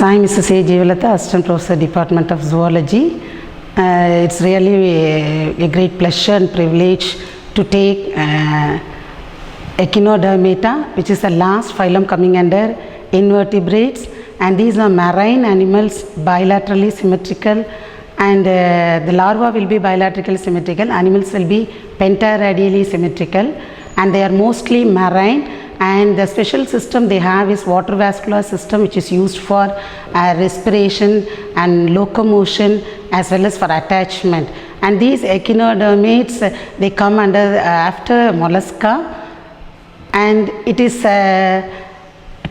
So I am Mrs. A. Jeevalata, Assistant Professor, Department of Zoology. It's really a great pleasure and privilege to take Echinodermata, which is the last phylum coming under invertebrates, and these are marine animals, bilaterally symmetrical, and the larva will be bilaterally symmetrical, animals will be pentaradially symmetrical, and they are mostly marine. And the special system they have is water vascular system, which is used for respiration and locomotion as well as for attachment. And these echinodermates, they come under after mollusca, and it is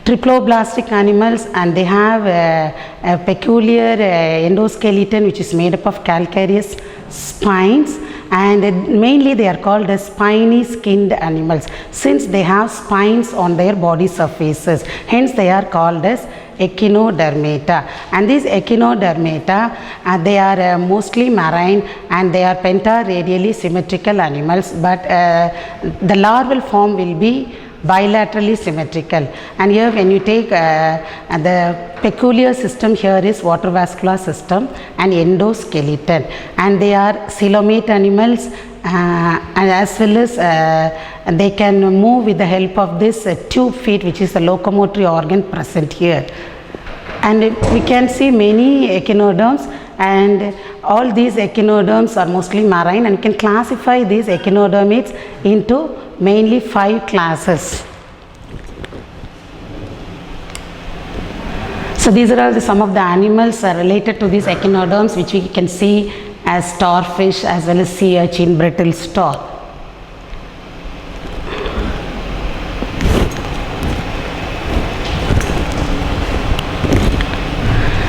triploblastic animals, and they have a peculiar endoskeleton which is made up of calcareous spines, and mainly they are called as spiny skinned animals since they have spines on their body surfaces, hence they are called as echinodermata. And these echinodermata, they are mostly marine and they are pentaradially symmetrical animals, but the larval form will be bilaterally symmetrical. And here when you take the peculiar system here is water vascular system and endoskeleton, and they are coelomate animals, and as well as they can move with the help of this tube feet, which is the locomotory organ present here. And we can see many echinoderms, and all these echinoderms are mostly marine, and you can classify these echinodermates into mainly 5 classes. So these are all some of the animals related to these echinoderms, which we can see as starfish as well as sea urchin, brittle star.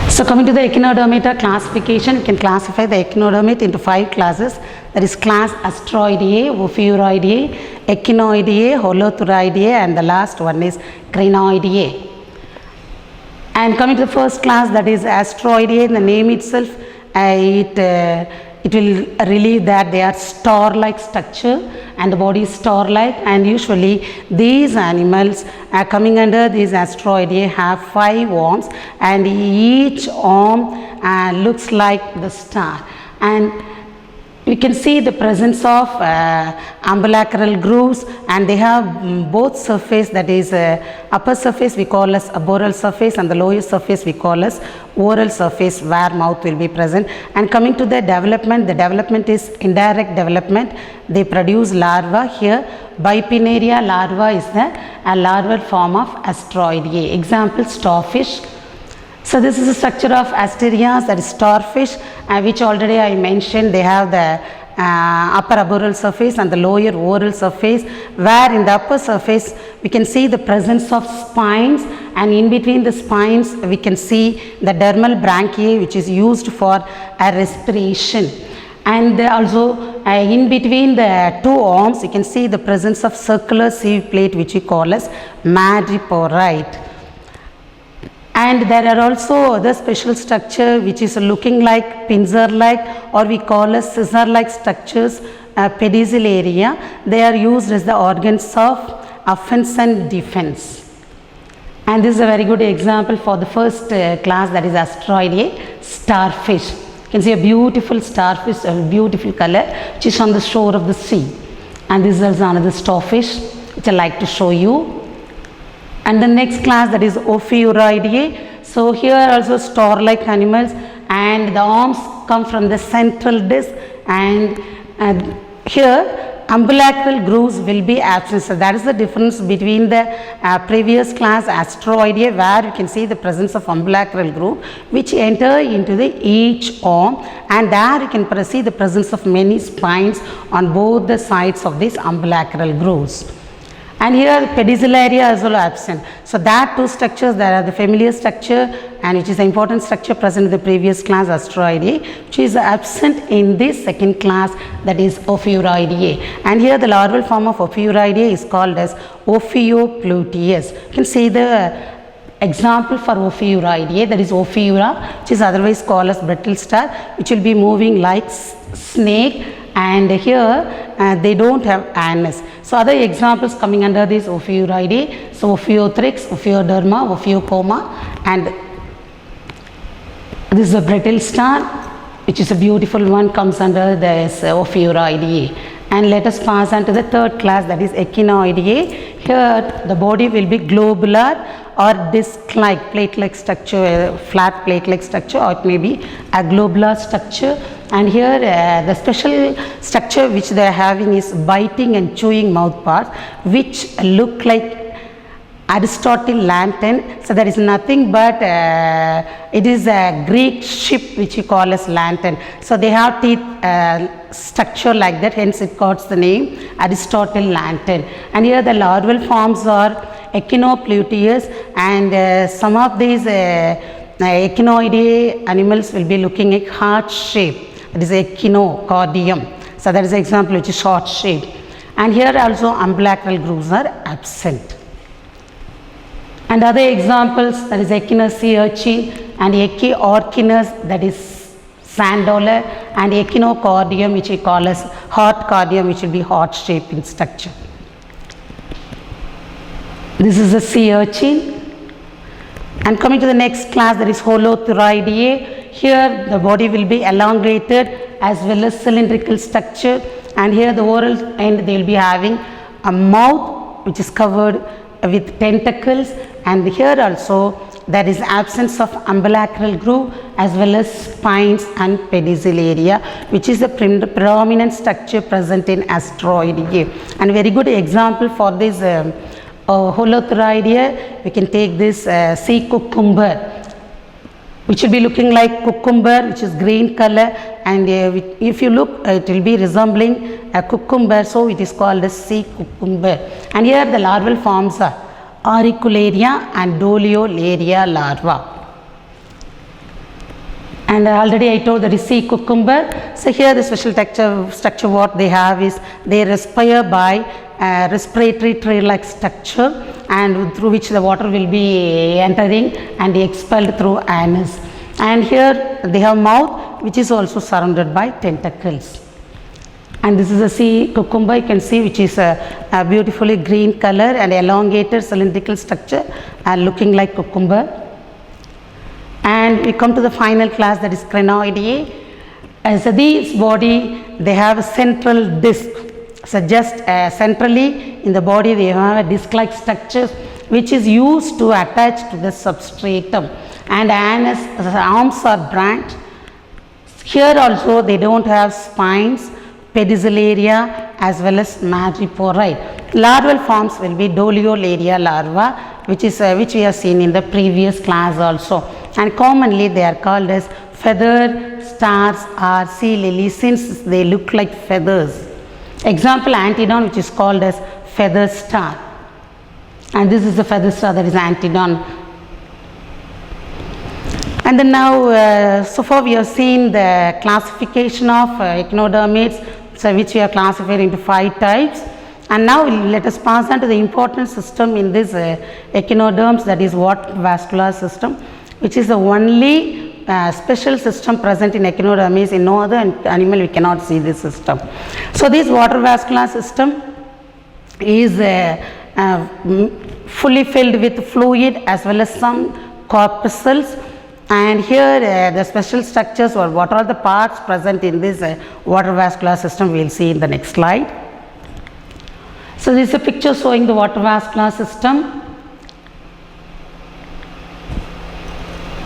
So coming to the echinodermata classification, we can classify the echinodermate into 5 classes. That is class Astroideae, Ophiuroideae, Echinoideae, Holothurideae, and the last one is Crinoideae. And coming to the first class, that is Astroideae, the name itself, it will relieve that they are star-like structure and the body is star-like, and usually these animals coming under these Astroideae have 5 arms, and each arm looks like the star, and we can see the presence of umbilical grooves, and they have both surface, that is upper surface we call as aboral surface and the lower surface we call as oral surface, where mouth will be present. And coming to the development is indirect development. They produce larva. Here Bipinnaria larva is the larval form of Astroideae. Example, starfish. So this is the structure of Asterias, that is starfish, which already I mentioned. They have the upper aboral surface and the lower oral surface, where in the upper surface we can see the presence of spines, and in between the spines we can see the dermal branchiae, which is used for respiration. And also in between the 2 arms you can see the presence of circular sieve plate, which we call as madreporite. And there are also other special structure which is looking like pincer-like, or we call as scissor-like structures, pedicelaria. They are used as the organs of offense and defense. And this is a very good example for the first class, that is Astroideae, starfish. You can see a beautiful starfish, a beautiful color, which is on the shore of the sea. And this is another starfish which I like to show you. And the next class, that is Ophiuroideae. So here also star-like animals, and the arms come from the central disc, and here umbilical grooves will be absent. So that is the difference between the previous class Astroideae, where you can see the presence of umbilical groove which enter into the each arm, and there you can see the presence of many spines on both the sides of these umbilical grooves. And here pedicelaria is also absent. So that 2 structures, there are the familiar structure, and which is an important structure present in the previous class Astroideae, which is absent in this second class, that is Ophiuroideae. And here the larval form of Ophiuroideae is called as Ophiopluteus. You can see the example for Ophiuroideae, that is Ophiura, which is otherwise called as brittle star, which will be moving like snake, and here they don't have anus. So other examples coming under this Ophiuroideae, so Ophiothrix, Ophioderma, Ophiocoma, and This is a brittle star, which is a beautiful one, comes under this Ophiuroidea. And let us pass on to the third class, that is Echinoidea. Here the body will be globular or disc-like, plate-like structure, flat plate-like structure, or it may be a globular structure. And here the special structure which they are having is biting and chewing mouth parts, which look like Aristotle lantern. So there is nothing but it is a Greek ship which you call as lantern. So they have teeth structure like that, hence it got the name Aristotle lantern. And here the larval forms are Echinopluteus, and some of these Echinoidea animals will be looking like heart shape, that is Echinocardium. So that is an example which is short shape. And here also umbilical grooves are absent. And other examples, that is Echinus sea urchin and Echiorchis, that is sand dollar, and Echinocardium, which we call as heart cardium, which will be heart shape in structure. This is a sea urchin. And coming to the next class, that is Holothuridae. Here the body will be elongated as well as cylindrical structure, and here the oral end they will be having a mouth which is covered with tentacles, and here also there is absence of umbilical groove as well as spines and pedicellariae, which is the predominant structure present in Asteroidea. And very good example for this Holothuridae, we can take this sea cucumber, which will be looking like cucumber, which is green color, and if you look it will be resembling a cucumber, so it is called as sea cucumber. And here the larval forms are Auricularia and Doliolaria larva. And already I told that is sea cucumber. So here the special structure what they have is they respire by respiratory tree-like structure, and through which the water will be entering and expelled through anus. And here they have mouth which is also surrounded by tentacles. And this is a sea cucumber, you can see, which is a beautifully green color and elongated cylindrical structure looking like cucumber. And we come to the final class, that is Crinoidea. So this body, they have a central disc. So just centrally in the body they have a disc-like structure which is used to attach to the substratum, and anus, the arms are branched. Here also they don't have spines, pedicellariae as well as madreporoid. Larval forms will be Doliolaria larva, which we have seen in the previous class also, and commonly they are called as feathered stars or sea lilies, since they look like feathers. Example Antedon, which is called as feather star, and this is the feather star, that is Antedon. And then now so far we have seen the classification of echinodermates, so which we have classified into 5 types. And now let us pass on to the important system in this echinoderms, that is water vascular system, which is the only special system present in echinoderms. In no other animal we cannot see this system. So this water vascular system is fully filled with fluid as well as some corpuscles. And here the special structures, or what are the parts present in this water vascular system, we will see in the next slide. So this is a picture showing the water vascular system,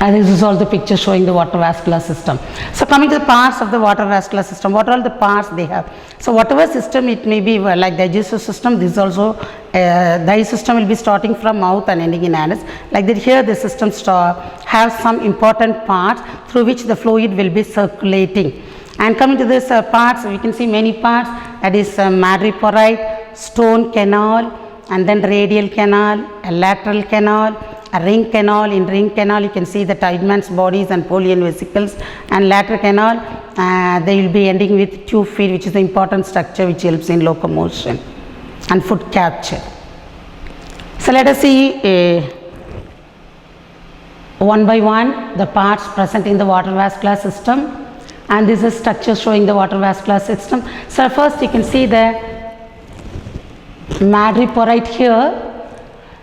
and this is all the picture showing the water vascular system. So coming to the parts of the water vascular system, what are all the parts they have? So whatever system it may be, like digestive system, this also digestive system will be starting from mouth and ending in anus. Like that here the system have some important parts through which the fluid will be circulating. And coming to this parts, we can see many parts, that is madreporoid, stone canal, and then radial canal, a lateral canal, a ring canal. In ring canal you can see the Tideman's bodies and Polian vesicles, and lateral canal they will be ending with tube feed, which is the important structure which helps in locomotion and food capture. So let us see one by one the parts present in the water vascular system, and this is structure showing the water vascular system. So first you can see the madreporoid here.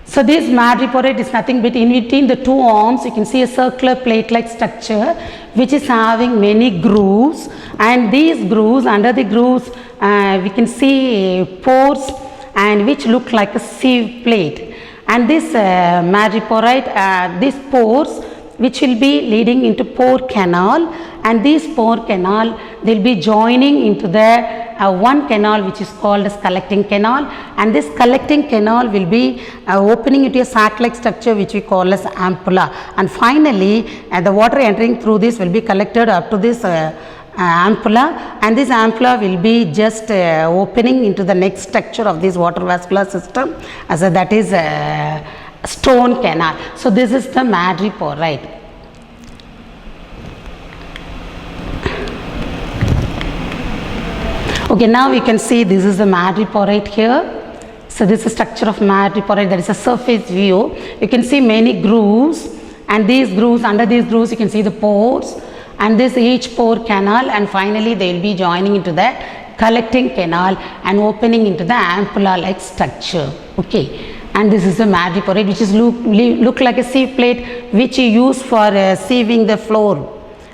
So this madreporite is nothing but in between the two arms you can see a circular plate-like structure which is having many grooves, and these grooves, under the grooves we can see pores and which look like a sieve plate, and this madreporite, these pores which will be leading into pore canal, and these pore canal they will be joining into the one canal which is called as collecting canal, and this collecting canal will be opening into a sac-like structure which we call as ampulla, and finally the water entering through this will be collected up to this ampulla, and this ampulla will be just opening into the next structure of this water vascular system, as that is stone canal. So this is the madreporite. Okay, now we can see this is the madreporite here. So this is structure of madreporite, that is a surface view. You can see many grooves, and these grooves, under these grooves you can see the pores, and this each pore canal, and finally they will be joining into the collecting canal and opening into the ampulla like structure. Okay, and this is the madreporite which is look like a sieve plate which you use for sieving the floor,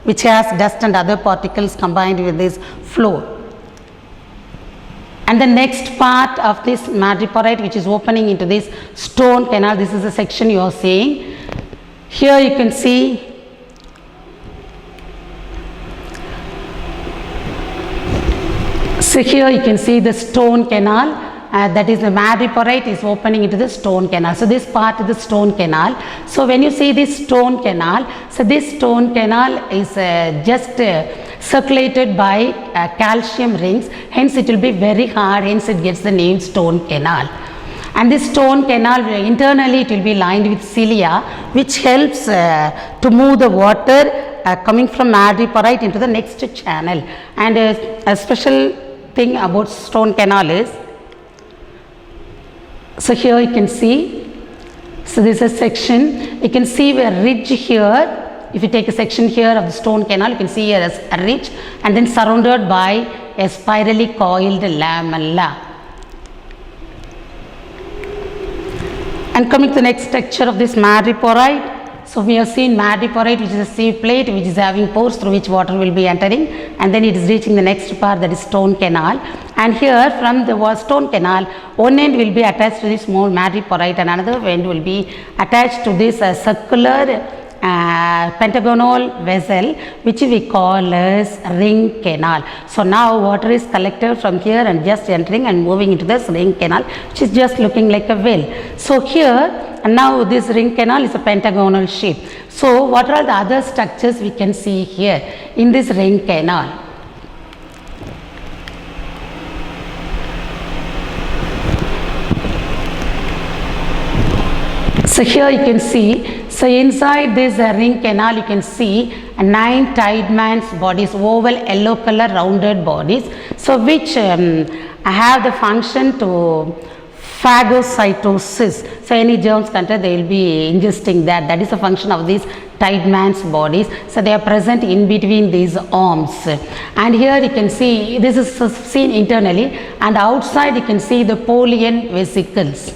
which has dust and other particles combined with this floor. And the next part of this madreporite which is opening into this stone canal, this is the section you are seeing. Here you can see the stone canal, that is the madreporite is opening into the stone canal. So this part is the stone canal. So when you see this stone canal, so this stone canal is just circulated by calcium rings, hence it will be very hard, hence it gets the name stone canal. And this stone canal internally it will be lined with cilia which helps to move the water coming from madreporite into the next channel. And a special thing about stone canal is, so here you can see, so this is a section, you can see a ridge here. If you take a section here of the stone canal, you can see here as a ridge and then surrounded by a spirally coiled lamella. And coming to the next structure of this madreporite, so we have seen madreporite which is a sieve plate which is having pores through which water will be entering, and then it is reaching the next part, that is stone canal. And here from the stone canal, one end will be attached to this small madreporite and another end will be attached to this circular pentagonal vessel which we call as ring canal. So now water is collected from here and just entering and moving into this ring canal which is just looking like a well. So here and now this ring canal is a pentagonal shape. So what are the other structures we can see here in this ring canal? So here you can see, so inside this ring canal you can see 9 Tideman's bodies, oval yellow color rounded bodies, so which have the function to phagocytosis. So any germs content they will be ingesting that. That is the function of these Tideman's bodies. So they are present in between these arms. And here you can see, this is seen internally, and outside you can see the Polian vesicles.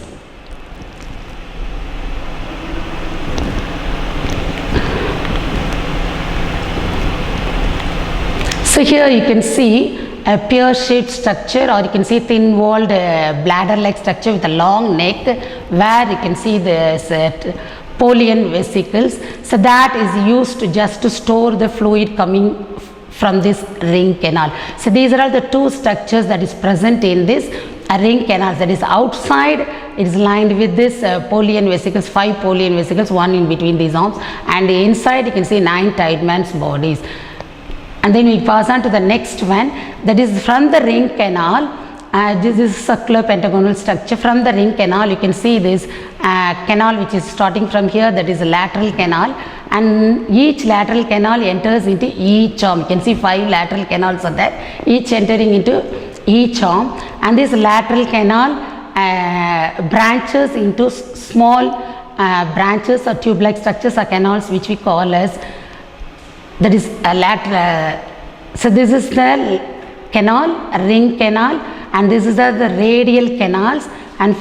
So here you can see a pear-shaped structure, or you can see thin-walled bladder-like structure with a long neck, where you can see this Polian vesicles. So that is used just to store the fluid coming from this ring canal. So these are all the 2 structures that is present in this ring canal. That is outside it is lined with this Polian vesicles, 5 Polian vesicles, 1 in between these arms, and inside you can see 9 Tideman's bodies. And then we pass on to the next one, that is from the ring canal. This is circular pentagonal structure. From the ring canal you can see this canal which is starting from here, that is a lateral canal, and each lateral canal enters into each arm. You can see 5 lateral canals are there, each entering into each arm, and this lateral canal branches into small branches or tube-like structures or canals which we call as, that is a lateral. So this is the canal, ring canal, and this is the radial canals, and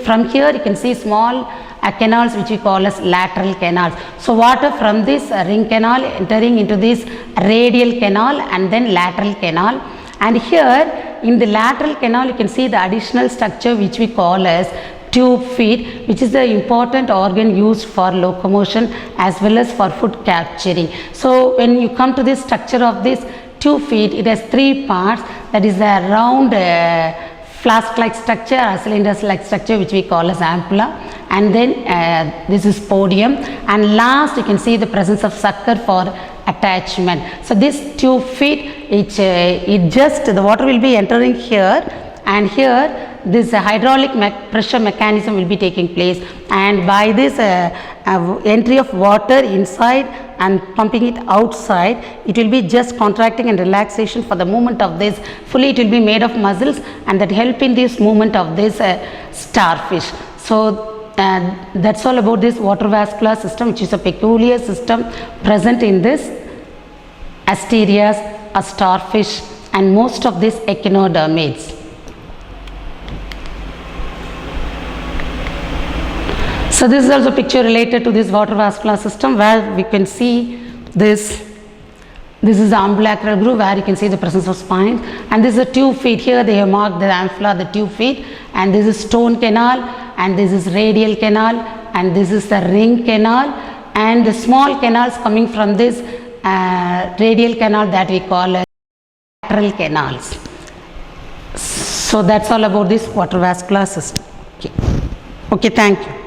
from here you can see small canals which we call as lateral canals. So water from this ring canal entering into this radial canal and then lateral canal, and here in the lateral canal you can see the additional structure which we call as tube feet, which is the important organ used for locomotion as well as for food capturing. So when you come to this structure of this tube feet, it has three parts, that is a round flask like structure, a cylinder like structure which we call as ampulla, and then this is podium, and last you can see the presence of sucker for attachment. So this tube feet, it just the water will be entering here, and here this hydraulic pressure mechanism will be taking place, and by this entry of water inside and pumping it outside, it will be just contracting and relaxation for the movement of this. Fully it will be made of muscles, and that help in this movement of this starfish. So that's all about this water-vascular system, which is a peculiar system present in this asterias, a starfish, and most of these echinodermids. So this is also a picture related to this water-vascular system, where we can see this. This is the ambulacral groove, where you can see the presence of spines, and this is a tube feet. Here they have marked the ampulla, the tube feet, and this is stone canal, and this is radial canal, and this is the ring canal, and the small canals coming from this radial canal that we call lateral canals. So that's all about this water-vascular system. Okay, thank you.